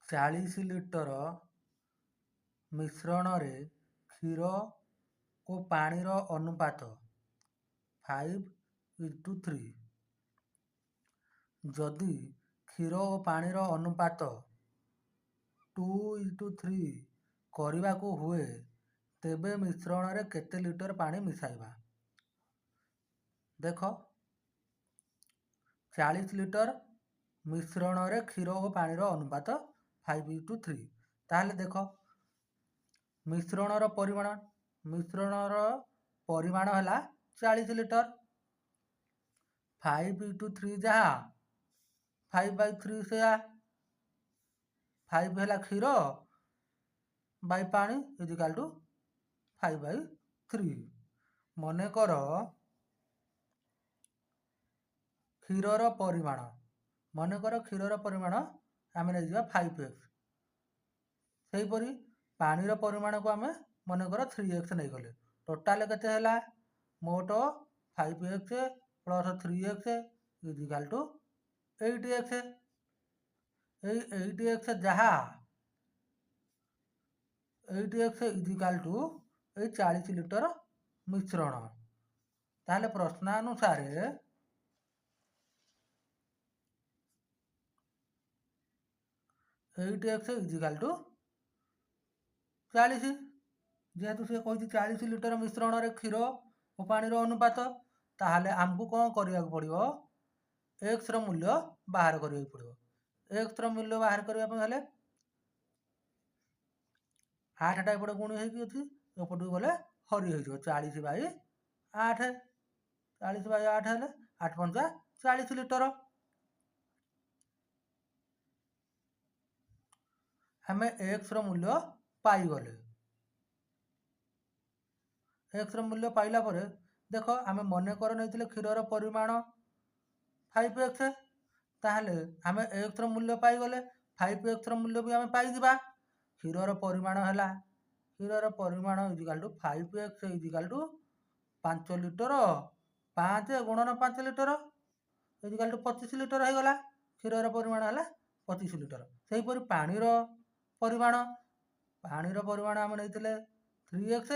40 litre ମିଶ୍ରଣରେ କ୍ଷୀର ଓ ପାଣିର ଅନୁପାତ 5:3। ଯଦି କ୍ଷୀର ଓ ପାଣିର ଅନୁପାତ 2:3 କରିବାକୁ ହୁଏ ତେବେ ମିଶ୍ରଣରେ କେତେ ଲିଟର ପାଣି ମିଶାଇବା? ଦେଖ 40 ଲିଟର ମିଶ୍ରଣରେ କ୍ଷୀର ଓ ପାଣିର ଅନୁପାତ 5:3। ତାହେଲେ ଦେଖ ମିଶ୍ରଣର ପରିମାଣ ହେଲା 40 ଲିଟର। 5:3 ଯାହା 5/3 ସେୟା। 5 ହେଲା କ୍ଷୀର ବାଇ ପାଣି ଇଜିକାଲ ଟୁ 5/3। ମନେକର କ୍ଷୀରର ପରିମାଣ ଆମେ ନେଇଯିବା 5x। ସେହିପରି ପାଣିର ପରିମାଣକୁ ଆମେ ମନେକର 3x ନେଇଗଲେ। ଟୋଟାଲ କେତେ ହେଲା? ମୋଟ 5x plus 3x ଇଜିକାଲ two 8x। ଏଇ 8x ଯାହା 8x ଇଜିକାଲ ଟୁ ଏଇ 40 ଲିଟର ମିଶ୍ରଣ। ତାହେଲେ ପ୍ରଶ୍ନାନୁସାରେ 8x ଇଜିକାଲ ଟୁ 40। ଯେହେତୁ ସେ କହିଛି 40 ଲିଟର ମିଶ୍ରଣରେ କ୍ଷୀର ଓ ପାଣିର ଅନୁପାତ, ତାହେଲେ ଆମକୁ କ'ଣ କରିବାକୁ ପଡ଼ିବ? x ର ମୂଲ୍ୟ ବାହାର କରିବାକୁ ପଡ଼ିବ। x ର ମୂଲ୍ୟ ବାହାର କରିବା ପାଇଁ ହେଲେ 8ଟା ଏପଟେ ଗୁଣି ହେଇକି ଅଛି, ଏପଟକୁ ଗଲେ ହରି ହେଇଯିବ। 40/8 ହେଲେ 8×5 40 ଲିଟର। ଆମେ x ର ମୂଲ୍ୟ ପାଇଗଲେ। x ର ମୂଲ୍ୟ ପାଇଲା ପରେ ଦେଖ ଆମେ ମନେକର ନେଇଥିଲେ କ୍ଷୀରର ପରିମାଣ 5x। ତାହେଲେ ଆମେ x ର ମୂଲ୍ୟ ପାଇଗଲେ, 5x ର ମୂଲ୍ୟ ବି ଆମେ ପାଇଯିବା। କ୍ଷୀରର ପରିମାଣ is equal to 5x is equal to 5 litre 5 ଗୁଣନ 5 ଲିଟର ଇଜିକାଲ ଟୁ 25 ଲିଟର ହେଇଗଲା। କ୍ଷୀରର ପରିମାଣ ହେଲା 25 ଲିଟର। ସେହିପରି ପାଣିର ପରିମାଣ ଆମେ ନେଇଥିଲେ 3x।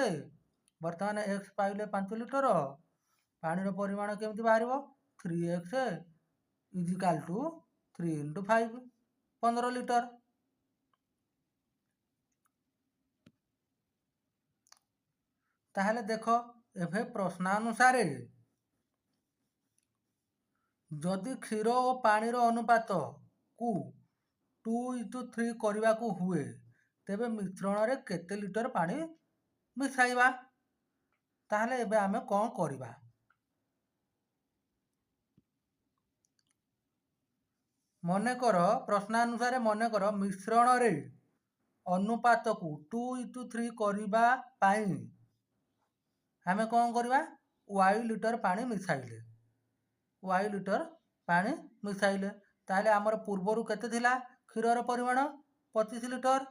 ବର୍ତ୍ତମାନ x ପାଇଲେ 5 ଲିଟର। ପାଣିର ପରିମାଣ କେମିତି ବାହାରିବ? 3x ଇଜିକାଲ two 3 × 5 15 litre. ତାହେଲେ ଦେଖ ଏବେ ପ୍ରଶ୍ନାନୁସାରେ ଯଦି କ୍ଷୀର ଓ ପାଣିର ଅନୁପାତକୁ 2:3 କରିବାକୁ ହୁଏ ତେବେ ମିଶ୍ରଣରେ କେତେ ଲିଟର ପାଣି ମିଶାଇବା? ତାହେଲେ ଏବେ ଆମେ କ'ଣ କରିବା? ପ୍ରଶ୍ନାନୁସାରେ ମନେକର ମିଶ୍ରଣରେ ଅନୁପାତକୁ 2:3 କରିବା ପାଇଁ ଆମେ କ'ଣ କରିବା? y ଲିଟର ପାଣି ମିଶାଇଲେ ତାହେଲେ ଆମର ପୂର୍ବରୁ କେତେ ଥିଲା? କ୍ଷୀରର ପରିମାଣ 25 ଲିଟର,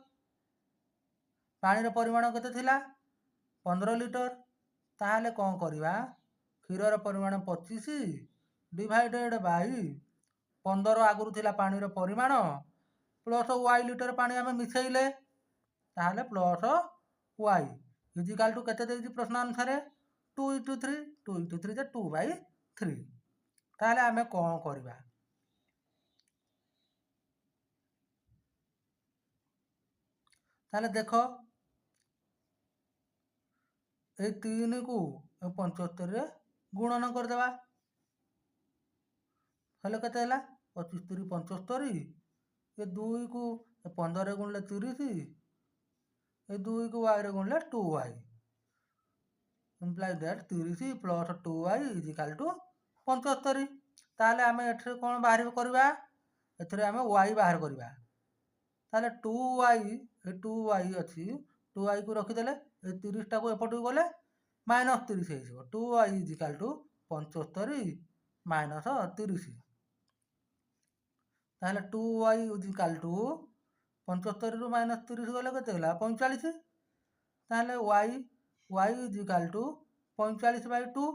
ପାଣିର ପରିମାଣ କେତେ ଥିଲା? 15 ଲିଟର। ତାହେଲେ କ'ଣ କରିବା? କ୍ଷୀରର ପରିମାଣ 25 ଡିଭାଇଡେଡ୍ ବାଇ 15 ଆଗରୁ ଥିଲା ପାଣିର ପରିମାଣ ପ୍ଲସ୍ y ଲିଟର ପାଣି ଆମେ ମିଶାଇଲେ, ତାହେଲେ ପ୍ଲସ୍ y ଇଜିକାଲ ଟୁ କେତେ ଦେଇଛି ପ୍ରଶ୍ନାନୁସାରେ? 2:3 2 ଯେ 2/3। ତାହେଲେ ଆମେ କ'ଣ କରିବା? ତାହେଲେ ଦେଖ ଏଇ 3କୁ 75ରେ ଗୁଣନ କରିଦେବା। ହେଲେ କେତେ ହେଲା? 25 × 75। ଏ 2କୁ 15ରେ ଗୁଣିଲେ 30। ଏ 2କୁ yରେ ଗୁଣିଲେ 2y। Imply that 30 plus 2y is equal to 75। ତାହେଲେ ଆମେ ଏଥିରେ କ'ଣ ବାହାର କରିବା? ଏଥିରେ ଆମେ y ବାହାର କରିବା। ତାହେଲେ 2y ଅଛି, 2yକୁ ରଖିଦେଲେ ଏ 30ଟାକୁ ଏପଟକୁ ଗଲେ -30 ହେଇଯିବ। 2y is equal to 75 minus 30। ତାହେଲେ 2y ଇଜିକାଲ ଟୁ 75ରୁ -30 ଗଲେ କେତେ ହେଲା? 45। ତାହେଲେ y ଇଜିକାଲ ଟୁ 45/2।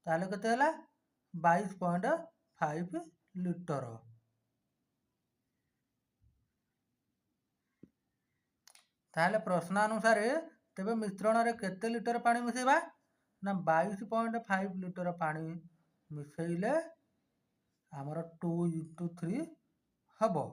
ତାହେଲେ କେତେ ହେଲା? 22.5 ଲିଟର। ତାହେଲେ ପ୍ରଶ୍ନାନୁସାରେ ତେବେ ମିଶ୍ରଣରେ କେତେ ଲିଟର ପାଣି ମିଶାଇବା ନା 22.5 ଲିଟର ପାଣି ମିଶାଇଲେ ଆମର 2 × 3 ହେବ।